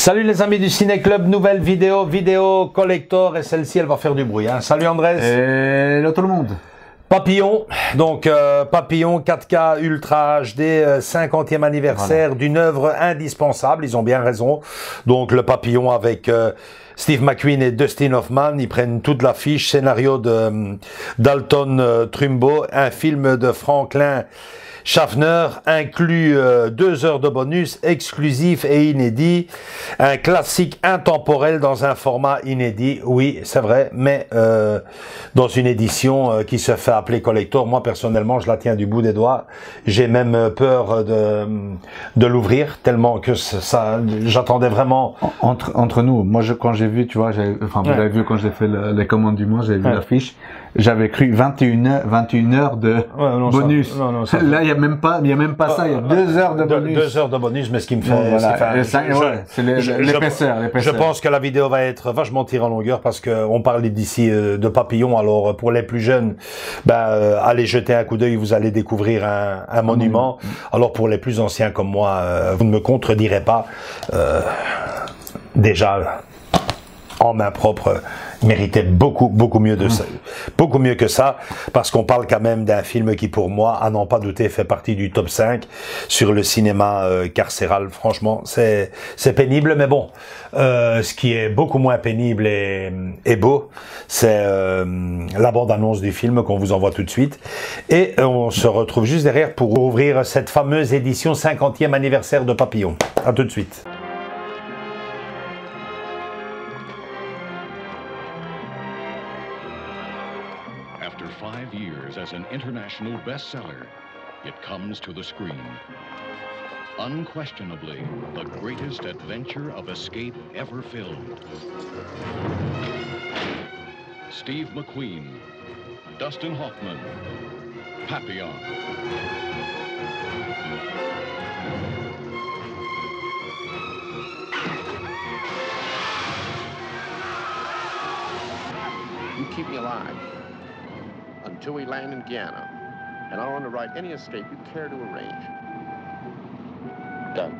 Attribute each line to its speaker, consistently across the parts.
Speaker 1: Salut les amis du Ciné Club, nouvelle vidéo collector et celle-ci elle va faire du bruit. Hein. Salut Andrés.
Speaker 2: Hello tout le monde.
Speaker 1: Papillon, donc Papillon 4K Ultra HD 50e anniversaire d'une œuvre indispensable, ils ont bien raison. Donc le Papillon avec Steve McQueen et Dustin Hoffman, ils prennent toute l'affiche, scénario de Dalton Trumbo, un film de Franklin Schaffner, inclut 2 heures de bonus exclusif et inédit, un classique intemporel dans un format inédit, oui c'est vrai, mais dans une édition qui se fait appeler collector. Moi personnellement je la tiens du bout des doigts, j'ai même peur de l'ouvrir tellement que ça, j'attendais vraiment.
Speaker 2: Entre nous, moi quand j'ai vu, tu vois, vous l'avez vu quand j'ai fait les commandes du mois, j'avais vu l'affiche, j'avais cru 21 heures de bonus. Là il y a même pas ça, il y a 2 heures de bonus.
Speaker 1: 2 heures de bonus, mais ce qui me fait...
Speaker 2: c'est l'épaisseur.
Speaker 1: Je pense que la vidéo va être vachement tirée en longueur parce qu'on parle d'ici de Papillon. Alors pour les plus jeunes, allez jeter un coup d'œil, vous allez découvrir un monument. Alors pour les plus anciens comme moi, vous ne me contredirez pas. Déjà, en main propre, méritait beaucoup mieux de ça, beaucoup mieux que ça, parce qu'on parle quand même d'un film qui pour moi, à n'en pas douter, fait partie du top 5 sur le cinéma carcéral. Franchement, c'est pénible, mais bon, ce qui est beaucoup moins pénible et beau, c'est la bande-annonce du film qu'on vous envoie tout de suite, et on se retrouve juste derrière pour ouvrir cette fameuse édition 50e anniversaire de Papillon. À tout de suite.
Speaker 3: After 5 years as an international bestseller, it comes to the screen. Unquestionably, the greatest adventure of escape ever filmed. Steve McQueen, Dustin Hoffman, Papillon.
Speaker 4: You keep me alive until we land in Guyana, and I'll underwrite any escape you care to arrange. Done.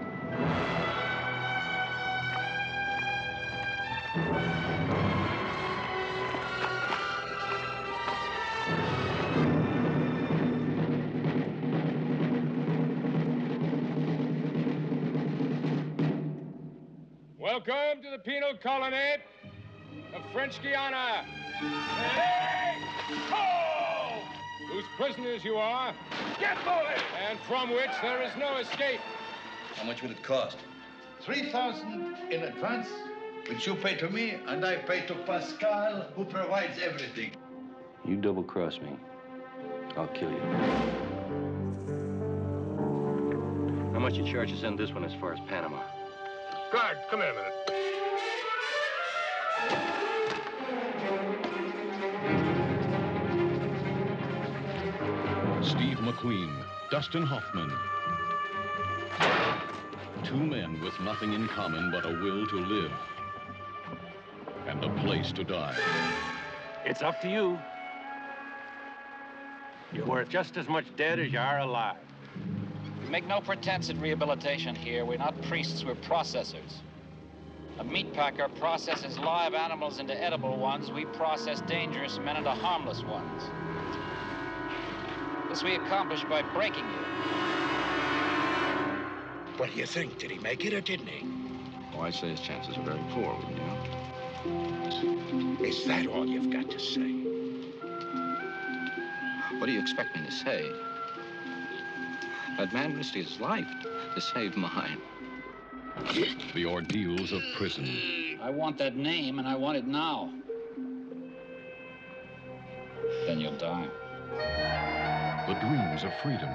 Speaker 5: Welcome to the penal colony of French Guiana. Hey! Ho! Whose prisoners you are. Get moving! And from which there is no escape.
Speaker 6: How much will it cost?
Speaker 7: 3,000 in advance, which you pay to me, and I pay to Pascal, who provides everything.
Speaker 6: You double-cross me, I'll kill you. How much you charge to send this one as far as Panama?
Speaker 5: Guard, come here a minute.
Speaker 3: Steve McQueen, Dustin Hoffman. 2 men with nothing in common but a will to live and a place to die.
Speaker 8: It's up to you. You're worth just as much dead as you are alive.
Speaker 9: We make no pretense at rehabilitation here. We're not priests, we're processors. A meat packer processes live animals into edible ones. We process dangerous men into harmless ones. This we accomplish by breaking you.
Speaker 7: What do you think? Did he make it or didn't he?
Speaker 6: Oh, I'd say his chances are very poor, wouldn't you?
Speaker 7: Is that all you've got to say?
Speaker 6: What do you expect me to say? That man risked his life to save mine.
Speaker 3: The ordeals of prison.
Speaker 9: I want that name, and I want it now. Then you'll die.
Speaker 3: The dreams of freedom.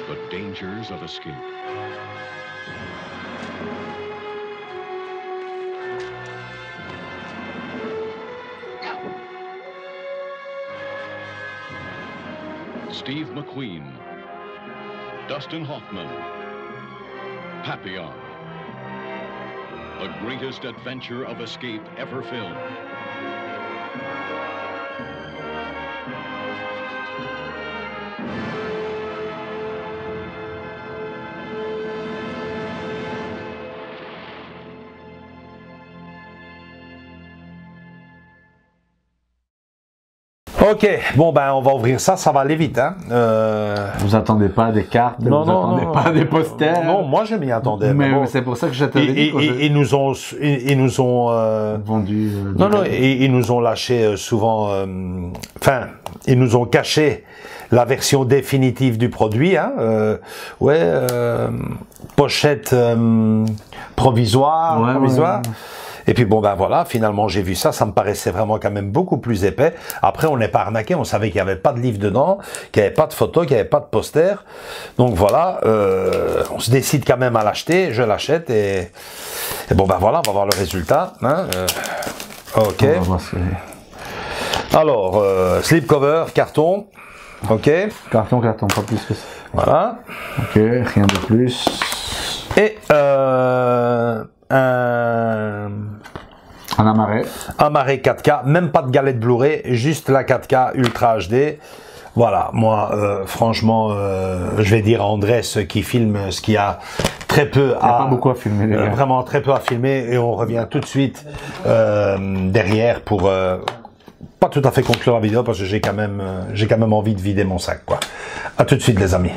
Speaker 3: The dangers of escape. Steve McQueen, Dustin Hoffman, Papillon. The greatest adventure of escape ever filmed.
Speaker 1: Ok, bon ben on va ouvrir ça, ça va aller vite. Hein.
Speaker 2: Vous attendez pas des cartes, vous attendez pas des posters.
Speaker 1: Non, moi je m'y attendais.
Speaker 2: Mais
Speaker 1: bon.
Speaker 2: c'est pour ça que j'attendais.
Speaker 1: Ils nous ont
Speaker 2: vendu.
Speaker 1: Non, ils nous ont lâché souvent. Enfin, ils nous ont caché la version définitive du produit. Hein, pochette provisoire.
Speaker 2: Ouais.
Speaker 1: Et puis bon ben voilà, finalement j'ai vu ça, ça me paraissait vraiment quand même beaucoup plus épais. Après on n'est pas arnaqué, on savait qu'il n'y avait pas de livre dedans, qu'il n'y avait pas de photos, qu'il n'y avait pas de poster. Donc voilà, on se décide quand même à l'acheter, je l'achète et bon ben voilà, on va voir le résultat. Hein, ok. Alors, slipcover, carton. Ok.
Speaker 2: Carton, pas plus que ça.
Speaker 1: Voilà.
Speaker 2: Ok, rien de plus.
Speaker 1: Et
Speaker 2: un amarré.
Speaker 1: Amarré 4K, même pas de galette Blu-ray, juste la 4K Ultra HD. Voilà, moi, franchement, je vais dire à Andrés qui filme ce qu'il y a très peu
Speaker 2: pas beaucoup à filmer, les gars.
Speaker 1: Vraiment très peu à filmer, et on revient tout de suite derrière pour pas tout à fait conclure la vidéo parce que j'ai quand même envie de vider mon sac, quoi. À tout de suite, les amis.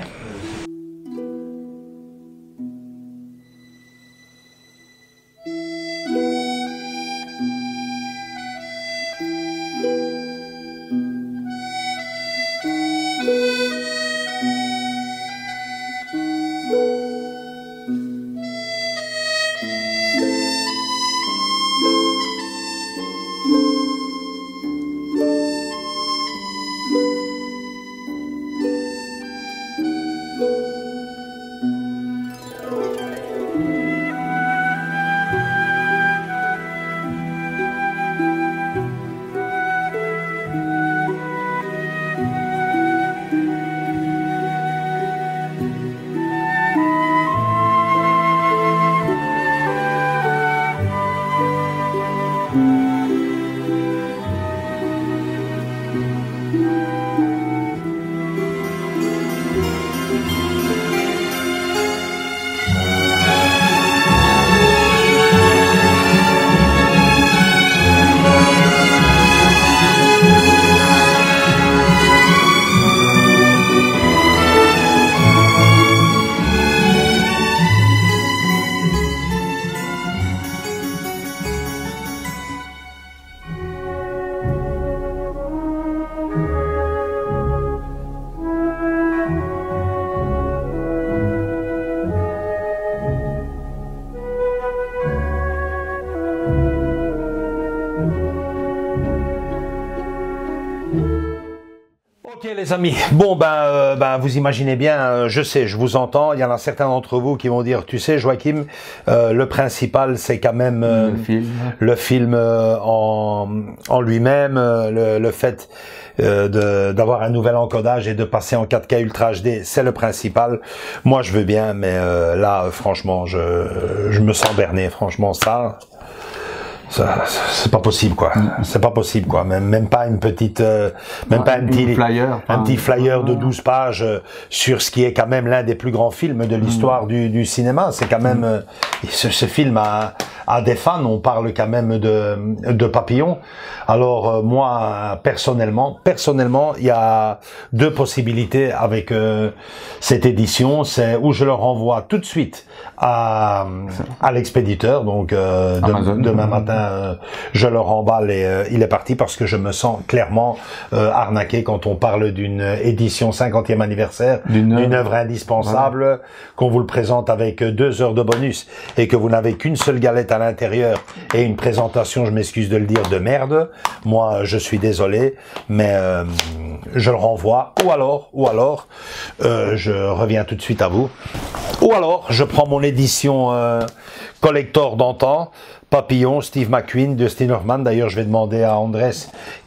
Speaker 1: Ok les amis, bon ben vous imaginez bien, je sais, je vous entends, il y en a certains d'entre vous qui vont dire, tu sais Joachim, le principal c'est quand même le film en lui-même, le fait d'avoir un nouvel encodage et de passer en 4K Ultra HD, c'est le principal. Moi je veux bien, mais là franchement je me sens berné, franchement ça c'est pas possible quoi, c'est pas possible quoi, même pas une petite même pas un petit flyer de 12 pages sur ce qui est quand même l'un des plus grands films de l'histoire du cinéma. C'est quand même ce film a des fans, on parle quand même de Papillon. Alors moi personnellement il y a deux possibilités avec cette édition, c'est où je le renvoie tout de suite à l'expéditeur, donc demain matin je le remballe et il est parti, parce que je me sens clairement arnaqué quand on parle d'une édition 50e anniversaire, d'une œuvre indispensable, voilà, qu'on vous le présente avec 2 heures de bonus et que vous n'avez qu'une seule galette à l'intérieur et une présentation, je m'excuse de le dire, de merde. Moi je suis désolé, mais je le renvoie, ou alors je reviens tout de suite à vous, ou alors je prends mon édition collector d'antan, Papillon, Steve McQueen de Steve Hoffman. D'ailleurs, je vais demander à Andrés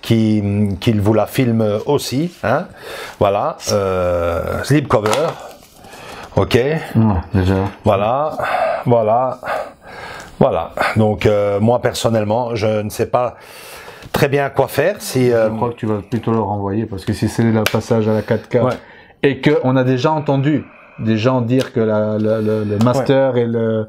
Speaker 1: qu'il vous la filme aussi. Hein. Voilà, slipcover. Ok.
Speaker 2: Déjà.
Speaker 1: Voilà. Donc, moi personnellement, je ne sais pas très bien quoi faire. Si
Speaker 2: je crois que tu vas plutôt le renvoyer, parce que si c'est le passage à la 4K et que on a déjà entendu des gens dire que le master et le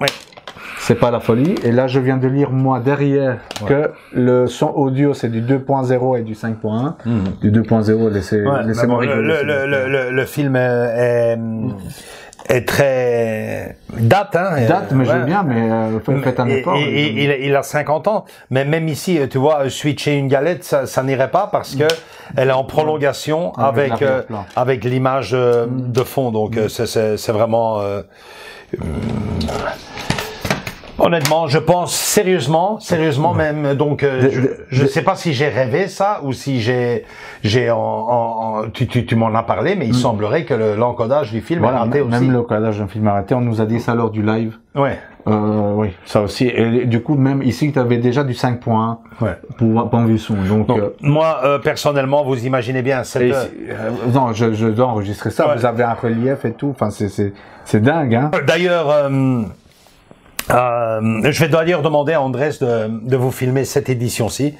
Speaker 2: c'est pas la folie. Et là, je viens de lire, moi, derrière, que le son audio, c'est du 2.0 et du 5.1. Du 2.0, laissez-moi rigoler.
Speaker 1: Le film est très date, hein.
Speaker 2: Date, mais je veux bien, mais faites un effort.
Speaker 1: Il a 50 ans, mais même ici, tu vois, switcher une galette, ça n'irait pas parce que elle est en prolongation avec l'image de fond, donc c'est vraiment. Honnêtement, je pense sérieusement même. Donc, je sais pas si j'ai rêvé ça ou si tu m'en as parlé, mais il semblerait que l'encodage du film est raté aussi.
Speaker 2: Même l'encodage d'un film arrêté, on nous a dit ça lors du live.
Speaker 1: Ouais.
Speaker 2: Oui, ça aussi. Et du coup, même ici, tu avais déjà du 5.1 pour point de vue son. Donc,
Speaker 1: moi, personnellement, vous imaginez bien.
Speaker 2: Non, je dois enregistrer ça. Ouais. Vous avez un relief et tout. Enfin, c'est dingue, hein.
Speaker 1: D'ailleurs. Je vais d'ailleurs demander à Andrés de vous filmer cette édition-ci.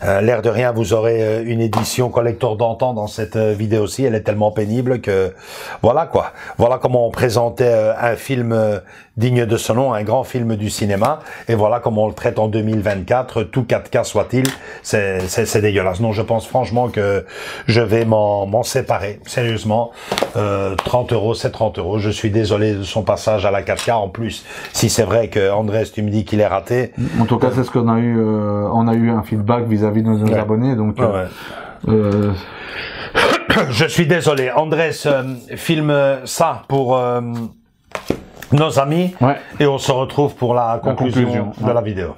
Speaker 1: L'air de rien, vous aurez une édition collector d'antan dans cette vidéo-ci. Elle est tellement pénible que voilà quoi. Voilà comment on présentait un film digne de ce nom, un grand film du cinéma. Et voilà comment on le traite en 2024, tout 4K soit-il. C'est dégueulasse. Non, je pense franchement que je vais m'en séparer. Sérieusement, 30 €, c'est 30 €. Je suis désolé de son passage à la 4K. En plus, si c'est vrai que Andrés, tu me dis qu'il est raté.
Speaker 2: En tout cas, c'est ce qu'on a eu. On a eu un feedback vis-à-vis de nos abonnés. Donc,
Speaker 1: je suis désolé. Andrés filme ça pour nos amis et on se retrouve pour la conclusion de la vidéo.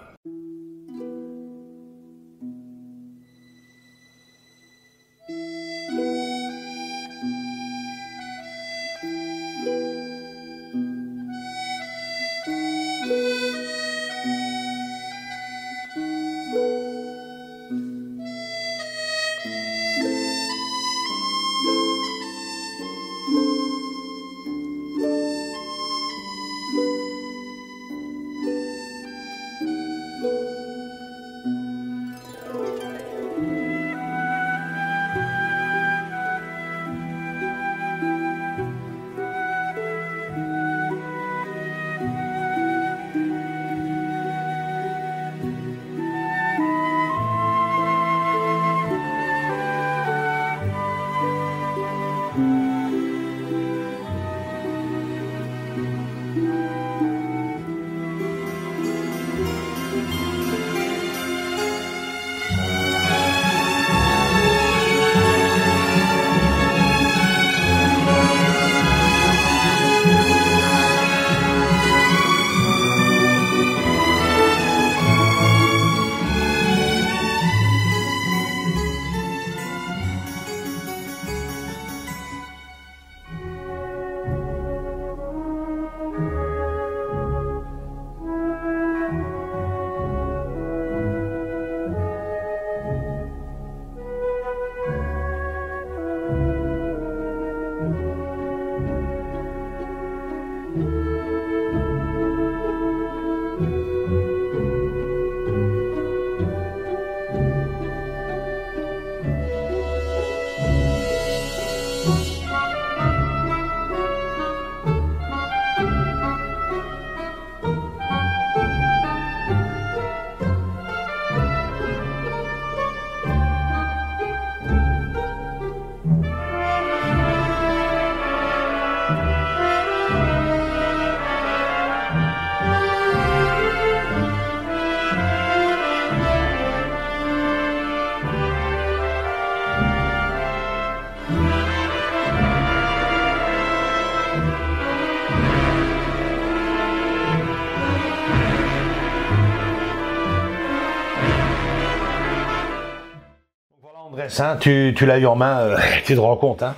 Speaker 1: Hein, tu l'as eu en main, tu te rends compte, hein.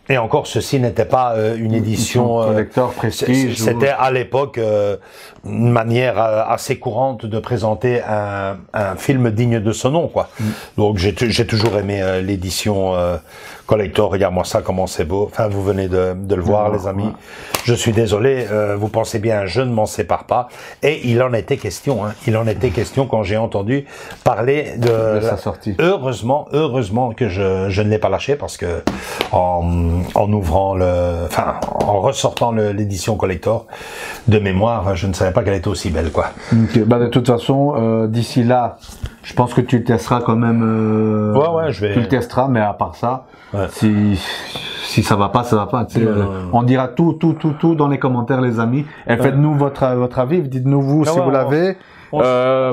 Speaker 1: Et encore, ceci n'était pas une édition
Speaker 2: collector prestige.
Speaker 1: C'était à l'époque une manière assez courante de présenter un film digne de ce nom, quoi. Donc j'ai toujours aimé l'édition collector. Regarde-moi ça, comment c'est beau. Enfin, vous venez de le voir, les amis. Je suis désolé, vous pensez bien, je ne m'en sépare pas. Et il en était question, hein. Il en était question quand j'ai entendu parler de
Speaker 2: sa sortie.
Speaker 1: Heureusement que je ne l'ai pas lâché parce que en en ouvrant en ressortant l'édition collector. De mémoire, je ne savais pas qu'elle était aussi belle, quoi.
Speaker 2: Okay. Bah, de toute façon, d'ici là, je pense que tu le testeras quand même.
Speaker 1: Je vais.
Speaker 2: Tu le testeras, mais à part ça, si ça va pas, ça va pas. On dira tout dans les commentaires, les amis. Et faites-nous votre avis. Dites-nous vous si vous l'avez.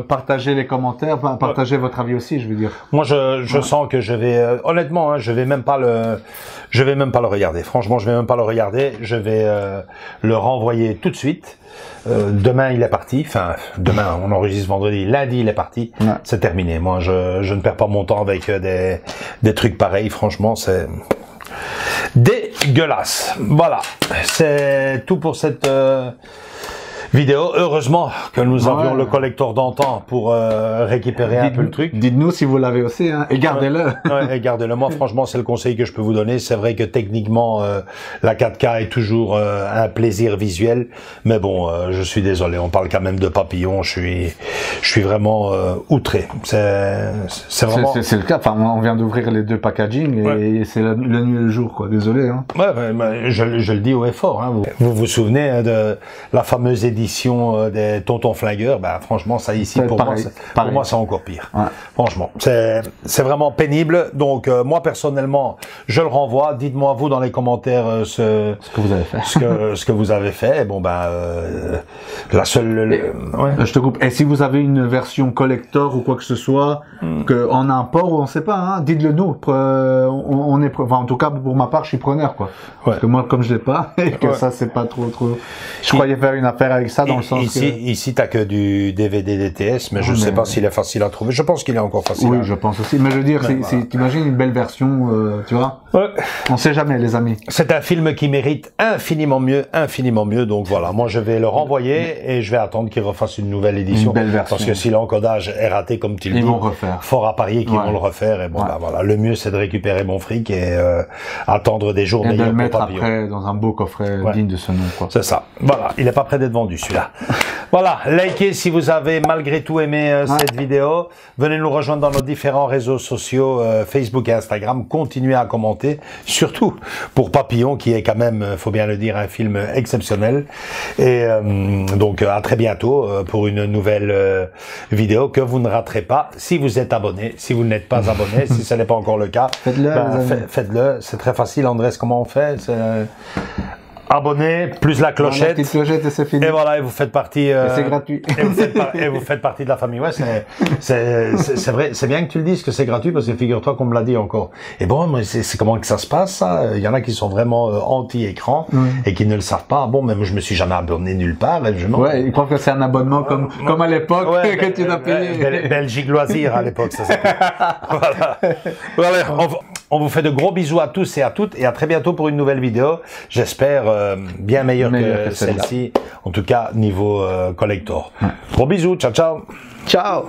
Speaker 2: Partagez les commentaires, partagez votre avis aussi, je veux dire.
Speaker 1: Moi, je sens que je vais, honnêtement, je vais même pas le regarder. Franchement, je vais même pas le regarder. Je vais le renvoyer tout de suite. Demain, il est parti. Enfin, demain, on enregistre vendredi. Lundi, il est parti. Ouais. C'est terminé. Moi, je ne perds pas mon temps avec des trucs pareils. Franchement, c'est dégueulasse. Voilà. C'est tout pour cette vidéo. Heureusement que nous avions le collector d'antan pour récupérer un peu le truc.
Speaker 2: Dites-nous si vous l'avez aussi, hein, et gardez-le.
Speaker 1: Et gardez-le. Moi, franchement, c'est le conseil que je peux vous donner. C'est vrai que techniquement, la 4K est toujours un plaisir visuel, mais bon, je suis désolé. On parle quand même de papillons. Je suis vraiment outré. C'est vraiment.
Speaker 2: C'est le cas. Enfin, on vient d'ouvrir les deux packaging et c'est la nuit et le jour, quoi. Désolé. Hein.
Speaker 1: Je le dis haut et fort. Hein. Vous vous souvenez de la fameuse édition des Tontons Flingueurs, franchement, ça ici, pour moi, c'est encore pire. Ouais. Franchement, c'est vraiment pénible. Donc, moi, personnellement, je le renvoie. Dites-moi, vous, dans les commentaires, ce
Speaker 2: que vous avez fait.
Speaker 1: Ce que vous avez fait. Et bon, la seule...
Speaker 2: Je te coupe. Et si vous avez une version collector ou quoi que ce soit, en import ou on sait pas, hein, dites-le nous. On est, en tout cas, pour ma part, je suis preneur, quoi. Parce que moi, comme je l'ai pas, et que ça, c'est pas trop... Je croyais faire une affaire avec ça dans le sens
Speaker 1: ici t'as que du DVD DTS, mais je sais pas s'il est facile à trouver. Je pense qu'il est encore facile.
Speaker 2: Oui, je pense aussi. Mais je veux dire, t'imagines une belle version, tu vois. On sait jamais, les amis.
Speaker 1: C'est un film qui mérite infiniment mieux. Donc voilà, moi je vais le renvoyer et je vais attendre qu'il refasse une nouvelle édition.
Speaker 2: Une belle version.
Speaker 1: Parce que si l'encodage est raté, comme tu le dis,
Speaker 2: ils vont refaire.
Speaker 1: Fort à parier qu'ils vont le refaire. Et bon, voilà, le mieux c'est de récupérer mon fric et attendre des jours meilleurs.
Speaker 2: Et de le mettre après dans un beau coffret digne de ce nom, quoi.
Speaker 1: C'est ça. Voilà, il est pas prêt d'être vendu celui-là. Voilà, likez si vous avez malgré tout aimé cette vidéo. Venez nous rejoindre dans nos différents réseaux sociaux, Facebook et Instagram. Continuez à commenter, surtout pour Papillon, qui est quand même, faut bien le dire, un film exceptionnel. Et donc à très bientôt pour une nouvelle vidéo que vous ne raterez pas si vous êtes abonné. Si vous n'êtes pas abonné, si ce n'est pas encore le cas, faites-le. C'est très facile. Andrés, comment on fait? Abonnez, plus la clochette.
Speaker 2: La petite clochette et c'est fini.
Speaker 1: Et voilà, et vous faites partie.
Speaker 2: C'est gratuit.
Speaker 1: Et vous faites partie de la famille. Ouais, c'est vrai. C'est bien que tu le dises que c'est gratuit parce que figure-toi qu'on me l'a dit encore. Et bon, c'est comment que ça se passe, ça? Il y en a qui sont vraiment anti-écran et qui ne le savent pas. Bon, même je me suis jamais abonné nulle part.
Speaker 2: Ils croient que c'est un abonnement comme à l'époque que tu l'as payé.
Speaker 1: Belgique Loisirs à l'époque, ça s'appelle. Voilà. On vous fait de gros bisous à tous et à toutes et à très bientôt pour une nouvelle vidéo. J'espère bien meilleure que celle-ci. En tout cas, niveau collector. Gros bisous. Ciao, ciao.
Speaker 2: Ciao.